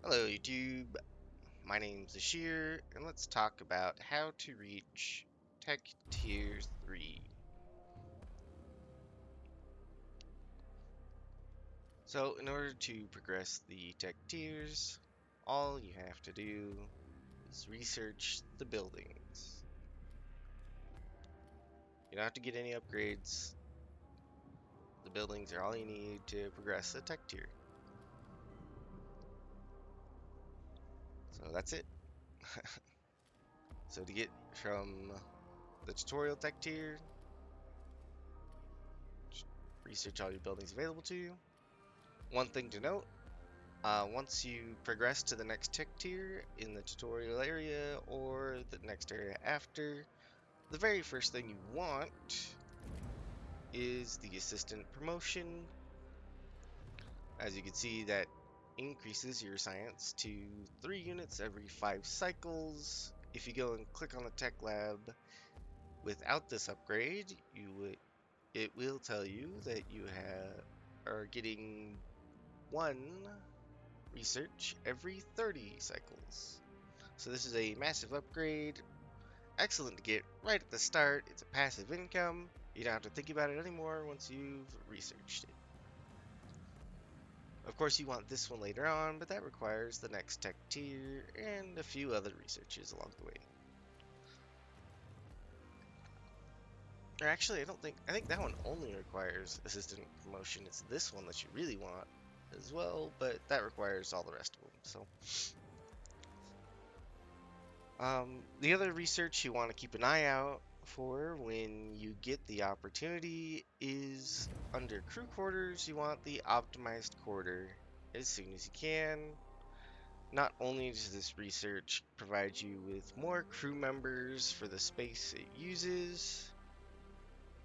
Hello YouTube, my name's Ashir, and let's talk about how to reach Tech Tier 3. So in order to progress the tech tiers, all you have to do is research the buildings. You don't have to get any upgrades, the buildings are all you need to progress the tech tier. So that's it. So to get from the tutorial tech tier, research all your buildings available to you. One thing to note, once you progress to the next tech tier in the tutorial area or the next area after, the very first thing you want is the assistant promotion. As you can see, that increases your science to 3 units every 5 cycles. If you go and click on the tech lab without this upgrade, it will tell you that you are getting 1 research every 30 cycles. So this is a massive upgrade, excellent to get right at the start. It's a passive income. You don't have to think about it anymore once you've researched it. Of course you want this one later on, but that requires the next tech tier and a few other researches along the way. Or actually, I think that one only requires assistant promotion. It's this one that you really want as well, but that requires all the rest of them. So the other research you want to keep an eye out for when you get the opportunity is under crew quarters. You want the optimized quarter as soon as you can. Not only does this research provide you with more crew members for the space it uses,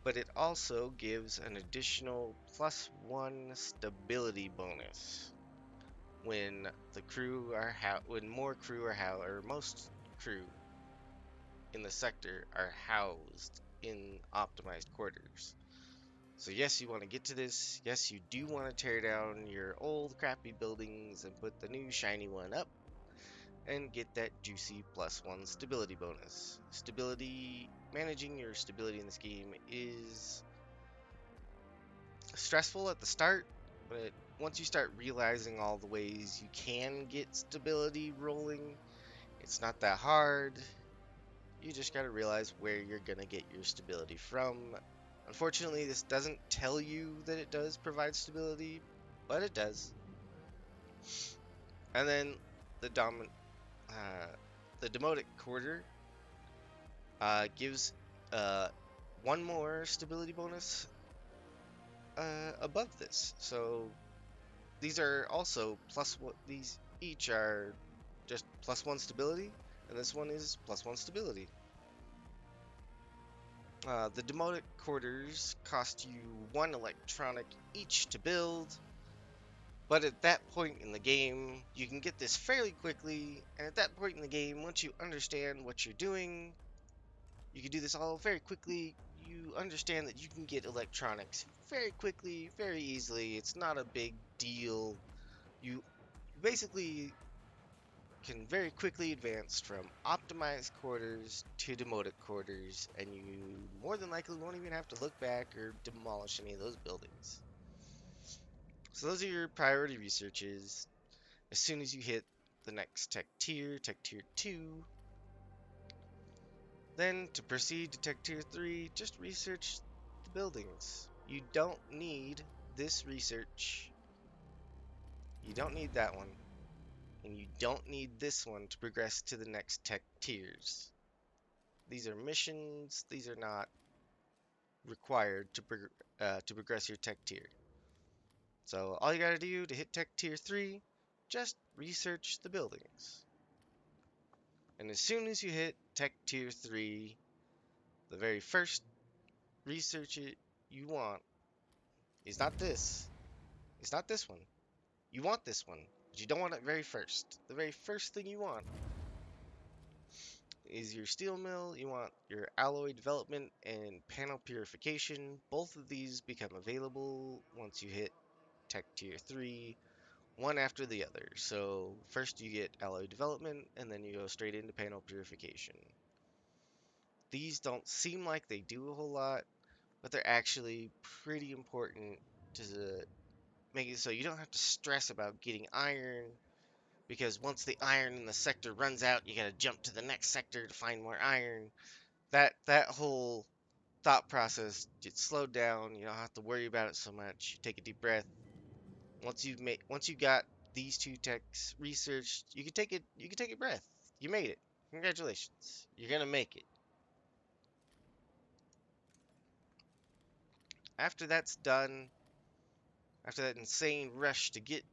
but it also gives an additional +1 stability bonus when when more crew are or most crew in the sector are housed in optimized quarters. So yes, you want to get to this. Yes, you do want to tear down your old crappy buildings and put the new shiny one up and get that juicy +1 stability bonus. Managing your stability in this game is stressful at the start, but once you start realizing all the ways you can get stability rolling, it's not that hard. You just gotta realize where you're gonna get your stability from. Unfortunately, this doesn't tell you that it does provide stability, but it does. And then the dominant, uh, the demotic quarter gives uh, one more stability bonus above this. So these are also plus what these each are just +1 stability, and this one is +1 stability. The demotic quarters cost you 1 electronic each to build, but at that point in the game, you can get this fairly quickly, and at that point in the game, once you understand what you're doing, you can do this all very quickly. You understand that you can get electronics very quickly, very easily. It's not a big deal. You basically can very quickly advance from optimized quarters to demotic quarters, and you more than likely won't even have to look back or demolish any of those buildings. So those are your priority researches. As soon as you hit the next tech tier 2, then to proceed to tech tier 3, just research the buildings. You don't need this research. You don't need that one. And you don't need this one to progress to the next tech tiers. These are missions. These are not required to progress your tech tier. So all you gotta do to hit tech tier 3, just research the buildings. And as soon as you hit tech tier 3, the very first research you want is not this. It's not this one. You want this one, but you don't want it very first. The very first thing you want is your steel mill. You want your alloy development and panel purification. Both of these become available once you hit tech tier 3 one after the other. So first you get alloy development, and then you go straight into panel purification. These don't seem like they do a whole lot, but they're actually pretty important to make it so you don't have to stress about getting iron, because once the iron in the sector runs out, you gotta jump to the next sector to find more iron. That whole thought process gets slowed down. You don't have to worry about it so much. You take a deep breath. Once you got these two techs researched, you can take a breath. You made it. Congratulations. You're gonna make it. After that's done, after that insane rush to get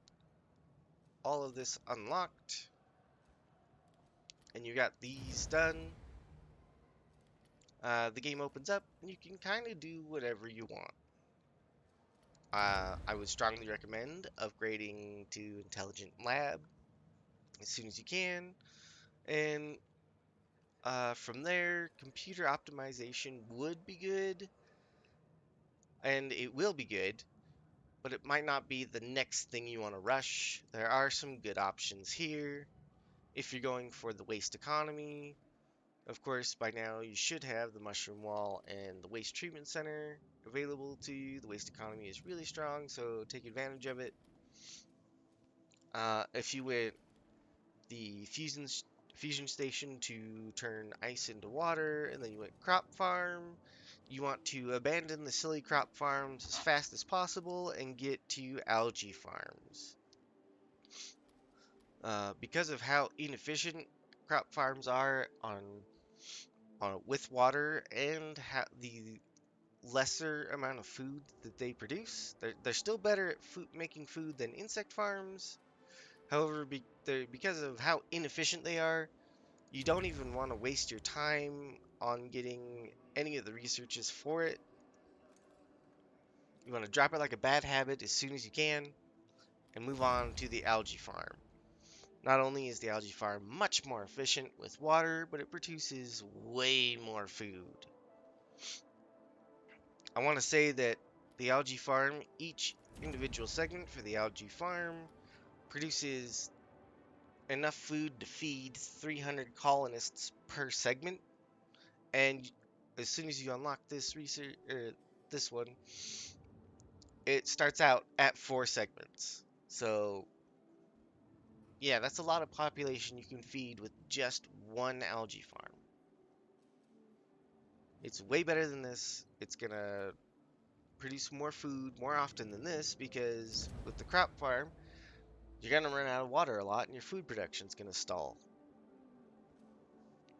all of this unlocked, and you got these done, the game opens up and you can kind of do whatever you want. I would strongly recommend upgrading to Intelligent Lab as soon as you can, and from there, computer optimization would be good, and it will be good, but it might not be the next thing you want to rush. There are some good options here. If you're going for the waste economy, of course, by now you should have the mushroom wall and the waste treatment center available to you. The waste economy is really strong, so take advantage of it. If you went the fusion station to turn ice into water, and then you went crop farm, you want to abandon the silly crop farms as fast as possible and get to algae farms. Because of how inefficient crop farms are on with water, and the lesser amount of food that they produce, they're still better at making food than insect farms. However, because of how inefficient they are, you don't even want to waste your time on getting any of the researches for it. You want to drop it like a bad habit as soon as you can and move on to the algae farm. Not only is the algae farm much more efficient with water, but it produces way more food. I want to say that the algae farm, each individual segment for the algae farm, produces enough food to feed 300 colonists per segment. And as soon as you unlock this research, this one, it starts out at 4 segments. So yeah, that's a lot of population you can feed with just one algae farm. It's way better than this. It's gonna produce more food more often than this, because with the crop farm, you're gonna run out of water a lot and your food production's gonna stall.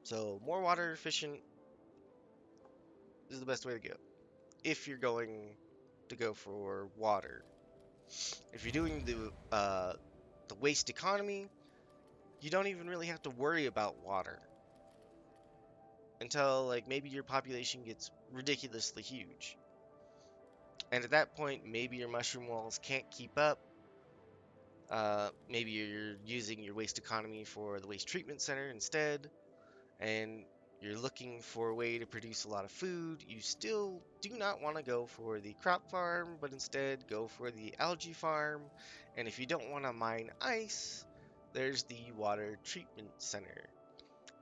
So more water efficient is the best way to go if you're going to go for water. If you're doing the waste economy, you don't even really have to worry about water until like maybe your population gets ridiculously huge. And at that point, maybe your mushroom walls can't keep up. Maybe you're using your waste economy for the waste treatment center instead, and you're looking for a way to produce a lot of food. You still do not want to go for the crop farm, but instead go for the algae farm. And if you don't want to mine ice, there's the water treatment center.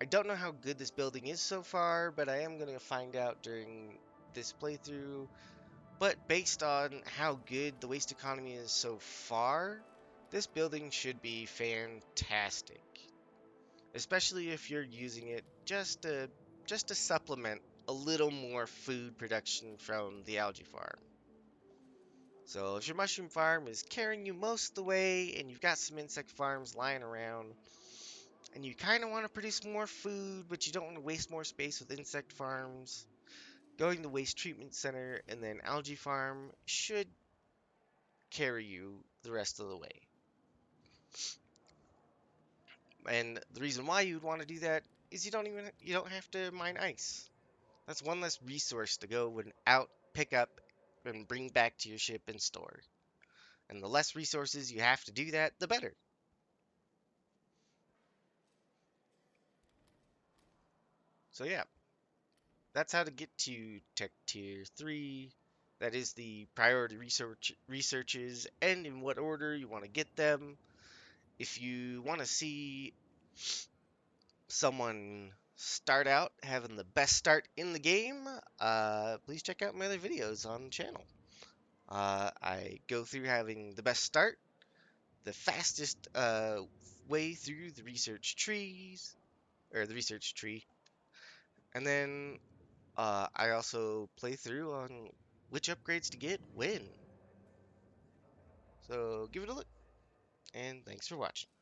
I don't know how good this building is so far, but I am going to find out during this playthrough. But based on how good the waste economy is so far, this building should be fantastic. Especially if you're using it just to supplement a little more food production from the algae farm. So if your mushroom farm is carrying you most of the way and you've got some insect farms lying around, and you kind of want to produce more food, but you don't want to waste more space with insect farms, going to waste treatment center and then algae farm should carry you the rest of the way. And the reason why you'd want to do that is you don't have to mine ice. That's one less resource to go and out, pick up, and bring back to your ship and store. And the less resources you have to do that, the better. So yeah, that's how to get to Tech Tier 3. That is the priority researches and in what order you want to get them. If you want to see someone start out having the best start in the game, please check out my other videos on the channel. I go through having the best start, the fastest way through the research trees, or the research tree, and then I also play through on which upgrades to get when. So give it a look, and thanks for watching.